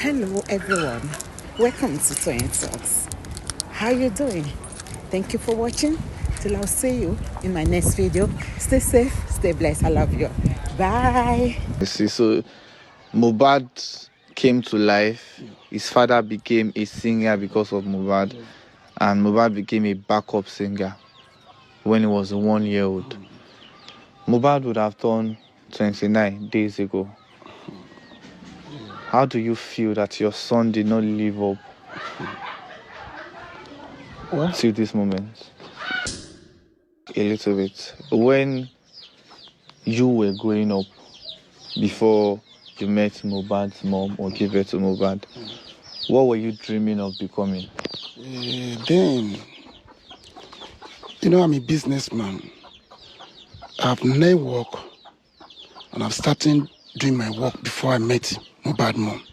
Hello everyone, welcome to Toyeen Talks. How you doing? Thank you for watching. Till I'll see you in my next video. Stay safe, stay blessed. I love you. Bye. See, so Mohbad came to life. His father became a singer because of Mohbad, and Mohbad became a backup singer when he was 1 year old. Mohbad would have turned 29 days ago. How do you feel that your son did not live up to this moment? A little bit. When you were growing up, before you met Mohbad's mom or gave birth to Mohbad, what were you dreaming of becoming? Then, I'm a businessman. I've never worked, and I've started doing my work before I met Mohbad mom.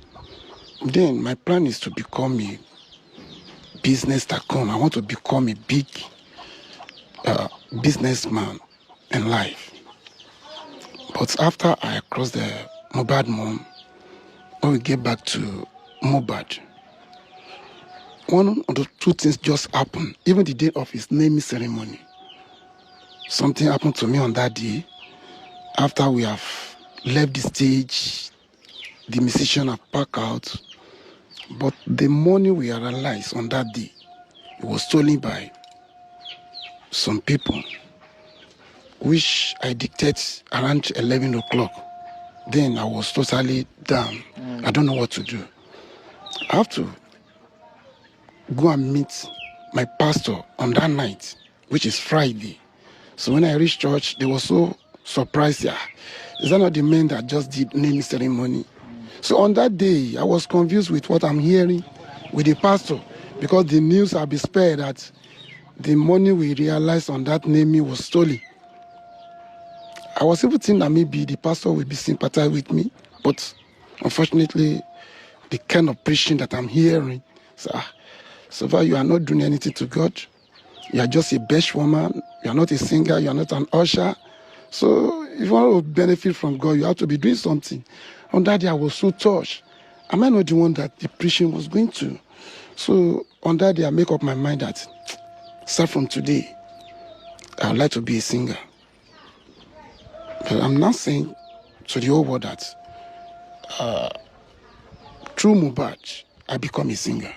Then my plan is to become a business tycoon. I want to become a big businessman in life. But after I crossed the Mohbad mom, when we get back to Mohbad, one of the two things just happened. Even the day of his naming ceremony, something happened to me on that day. After we have left the stage, the musician have packed out. But the money we realized on that day, it was stolen by some people, which I dictated around 11 o'clock. Then I was totally down. I don't know what to do. I have to go and meet my pastor on that night, which is Friday. So when I reached church, they were so surprised. Yeah, is that not the man that just did naming ceremony? So on that day, I was confused with what I'm hearing with the pastor, because the news have been spread that the money we realized on that naming was stolen. I was even thinking that maybe the pastor will be sympathized with me, but unfortunately, the kind of preaching that I'm hearing, so far you are not doing anything to God. You are just a best woman. You are not a singer. You are not an usher. So if you want to benefit from God, you have to be doing something. On that day, I was so touched. Am I not the one that the preaching was going to? So on that day, I make up my mind that start from today, I would like to be a singer. But I'm not saying to the whole world that through Mohbad, I become a singer.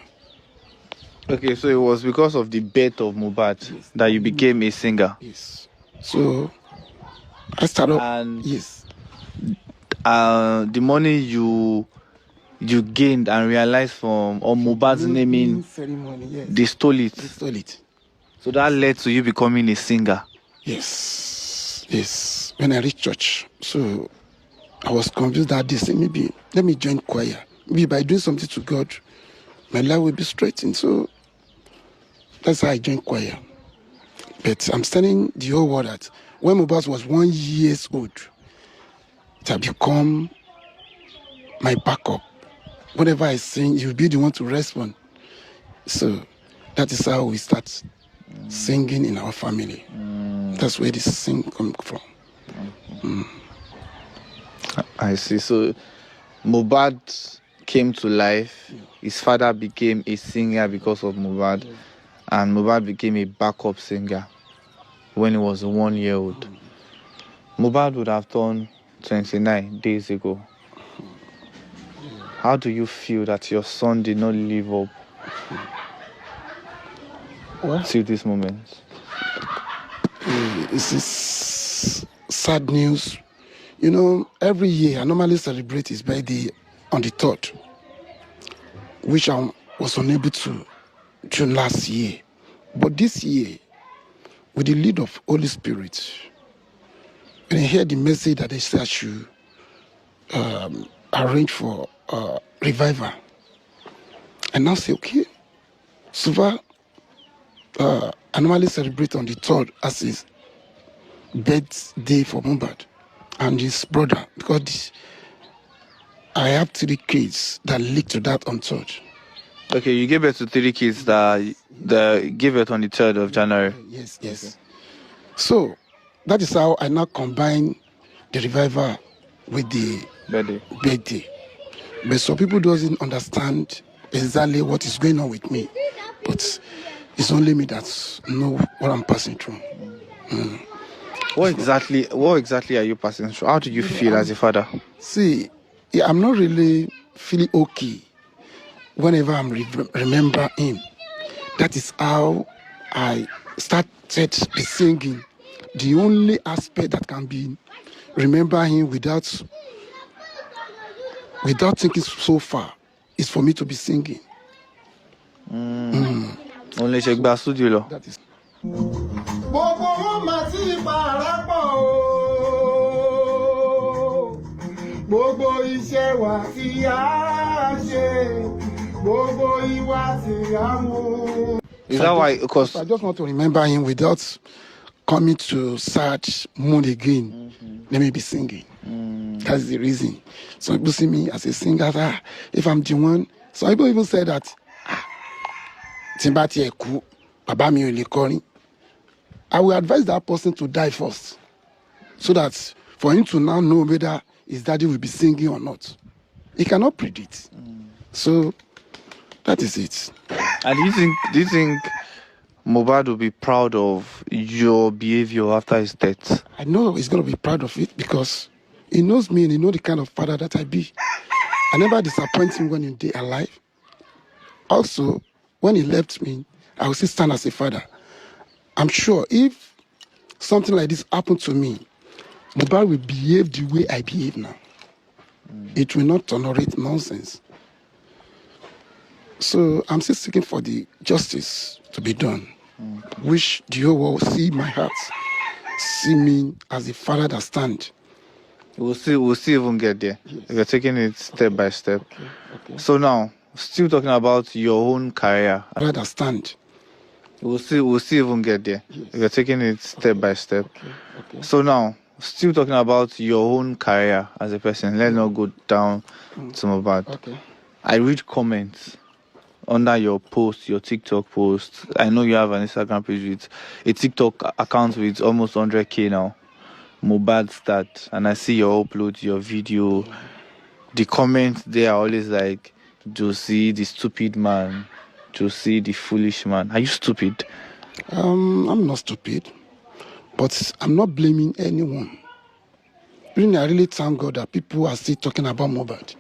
Okay, so it was because of the birth of Mohbad that you became a singer. Yes. So I started. And yes. The money you gained and realized from Mohbad's naming ceremony, yes. They stole it. They stole it. So that led to you becoming a singer. Yes. Yes. When I reached church, so I was convinced that they said, maybe let me join choir. Maybe by doing something to God, my life will be straightened. So that's how I joined choir. But I'm telling the whole world that when Mohbad was 1 year old, it had become my backup. Whenever I sing, you'll be the one to respond. So that is how we start singing in our family. That's where this sing comes from. I see. So Mohbad came to life. His father became a singer because of Mohbad, and Mohbad became a backup singer when he was 1 year old. Mohbad would have turned 29 days ago. How do you feel that your son did not live up to this moment? This is sad news. Every year I normally celebrate his birthday on the 3rd, which I was unable to do last year. But this year, with the lead of Holy Spirit, when I heard the message that they said I should arrange for revival, and now say, okay, so far, I normally celebrate on the 3rd as his birthday for Mohbad and his brother, because I have 3 kids that linked to that on 3rd. Okay, you gave birth to 3 kids that gave birth on the 3rd of January. Yes. Okay. So that is how I now combine the revival with the birthday. But some people doesn't understand exactly what is going on with me. But it's only me that know what I'm passing through. What exactly are you passing through? How do you feel as a father? See, yeah, I'm not really feeling okay whenever I'm remember him. That is how I started be singing. The only aspect that can be remember him without thinking so far is for me to be singing. Only ṣe gba studio lọ. That is. Gbogbo wọn máa ti parapọ̀ o. Gbogbo iṣẹ́ wa tí a ṣe, gbogbo ìwà tí a mú. Is that why? Because I just want to remember him without coming to sad mood again. Let me be singing. That's the reason. Some people see me as a singer. If I'm the one, some people even say that. Timbati eku, baba mi ò lè kọrin. I will advise that person to die first, so that for him to now know whether his daddy will be singing or not. He cannot predict. So that is it. And do you think Mohbad will be proud of your behavior after his death? I know he's going to be proud of it because he knows me and he knows the kind of father that I be. I never disappoint him when he's alive. Also, when he left me, I will still stand as a father. I'm sure if something like this happened to me, Mohbad will behave the way I behave now. It will not tolerate nonsense. So I'm still seeking for the justice to be done. Wish the whole world see my heart, see me as a father that stands. We'll see even get there. Yes. We're taking it step by step. Okay. So now, still talking about your own career. Father that stand. We'll see even get there. Yes. We're taking it step by step. Okay. So now, still talking about your own career as a person. Let's not go down to Mohbad. Okay. I read comments under your post, your TikTok post. I know you have an Instagram page with a TikTok account with almost 100K now. Mohbad start, and I see your upload, your video. The comments there are always like, Josie, the stupid man. Josie, the foolish man. Are you stupid? I'm not stupid, but I'm not blaming anyone. Really, I really thank God that people are still talking about Mohbad.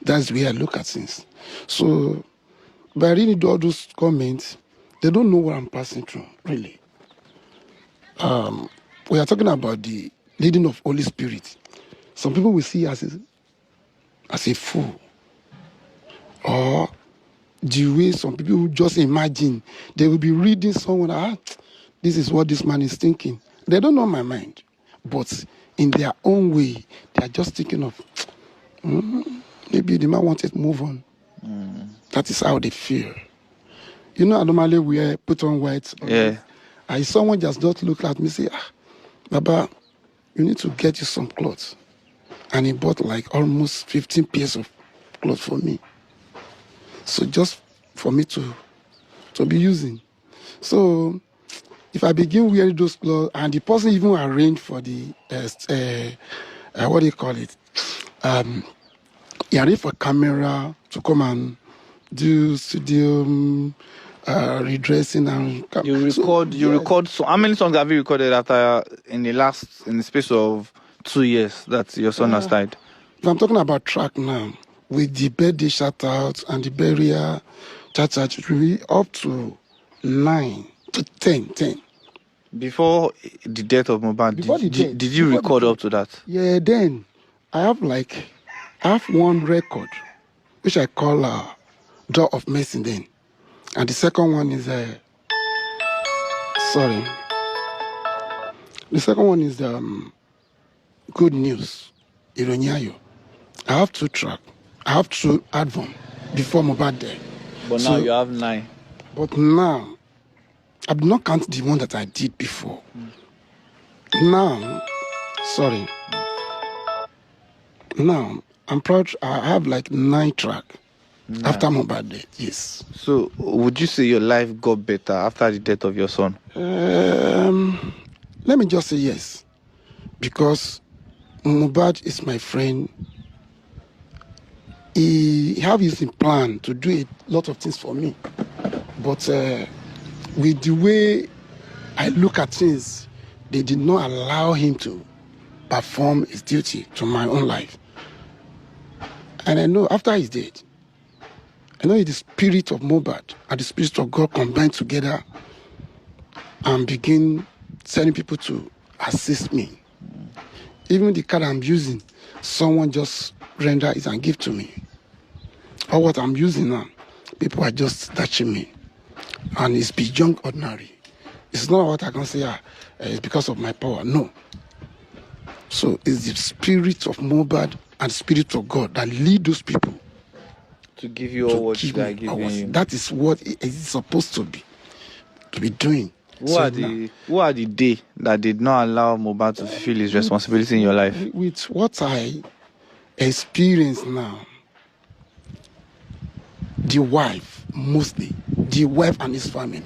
That's the way I look at things. So, by reading all those comments, they don't know what I'm passing through, really. We are talking about the leading of Holy Spirit. Some people will see as a fool. Or the way some people just imagine, they will be reading someone, this is what this man is thinking. They don't know my mind. But in their own way, they are just thinking of, maybe the man wanted to move on. That is how they feel. You know, I normally put on white. Yeah. Someone just look at me and say, Baba, you need to get you some clothes. And he bought like almost 15 pairs of clothes for me. So just for me to be using. So if I begin wearing those clothes, and the person even arranged for the, what do you call it? He arranged for camera to come and do studio redressing and You record. So how many songs have you recorded after in the space of 2 years that your son has died? If I'm talking about track now, with the birthday shout out and the burial chat, it will be up to 9 to 10. Before the death of Mohbad, did you record up to that? Yeah, then I have one record, which I call Door of Mercy then. And the second one is the second one is Good News, Ironyayo. I have 2 tracks. I have 2 albums before Mohbad Day. But now you have 9. But now, I do not count the one that I did before. Now, I'm proud. I have like 9 tracks after Mohbad Day. Yes. So, would you say your life got better after the death of your son? Let me just say yes, because Mohbad is my friend. he have his plan to do a lot of things for me. But with the way I look at things, they did not allow him to perform his duty to my own life. And I know after he's dead, I know the spirit of Mohbad and the spirit of God combined together and begin sending people to assist me. Even the card I'm using, someone just render it and give to me. Or what I'm using now, people are just touching me. And it's beyond ordinary. It's not what I can say, it's because of my power. No. So it's the spirit of Mohbad and the spirit of God that lead those people to give you all what they are giving you. That is what it is supposed to be doing. Who are the day that did not allow Mohbad to fulfill his responsibility in your life? With what I experience now, the wife, mostly, the wife and his family.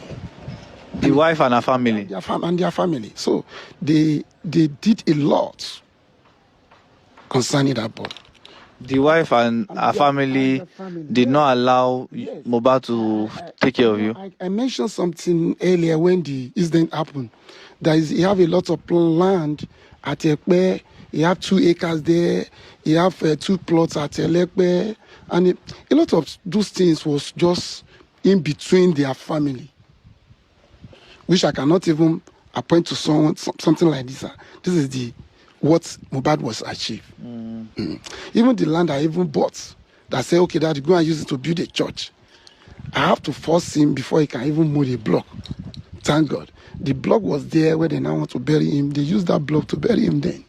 The wife and her family? Their family. So they did a lot concerning that boy. The wife and her family did not allow Mohbad to take care of you? I mentioned something earlier when the incident happened. That is, he have a lot of land at Ekpe. He have 2 acres there. He have 2 plots at Elekpe. And a lot of those things was just in between their family, which I cannot even appoint to someone, something like this. This is what Mohbad was achieved. Even the land I even bought, that say, okay, Daddy, go and use it to build a church. I have to force him before he can even move the block. Thank God. The block was there where they now want to bury him. They used that block to bury him then.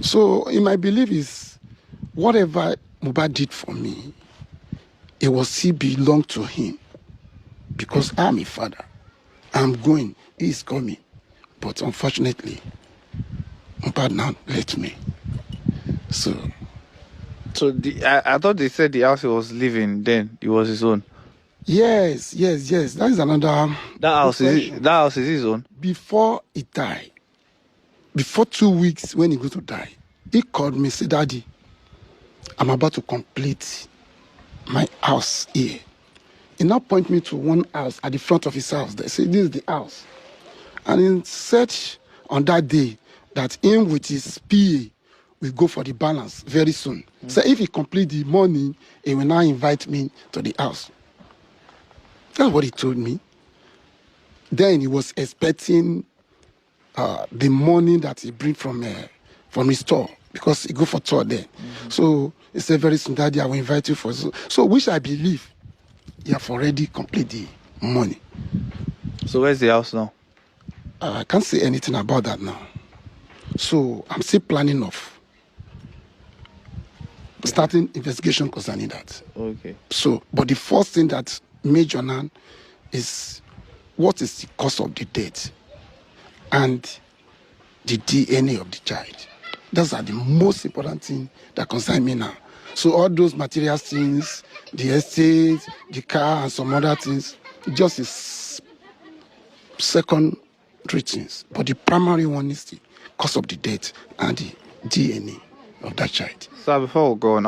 So in my belief is, whatever Mohbad did for me, it was still belong to him. Because I'm a father. I'm going. He's coming. But unfortunately, Mohbad now left me. So I thought they said the house he was living then, it was his own. Yes. That is another. That house is his own. Before he died, before 2 weeks when he going to die, he called me, said, Daddy, I'm about to complete my house here. He now point me to one house at the front of his house. They say, this is the house. And he said on that day that him with his PA will go for the balance very soon. So if he complete the money, he will now invite me to the house. That's what he told me. Then he was expecting the money that he bring from his store, because he go for tour there. So he said, very soon, Daddy, I will invite you for so which I believe you have already completed the money. So where's the house now? I can't say anything about that now. So I'm still planning of starting investigation concerning that. Okay. So, but the first thing that major now is, what is the cause of the death and the DNA of the child. Those are the most important thing that concern me now. So all those material things, the estate, the car, and some other things, just is secondary things. But the primary one is the cause of the death and the DNA of that child. So before we go on,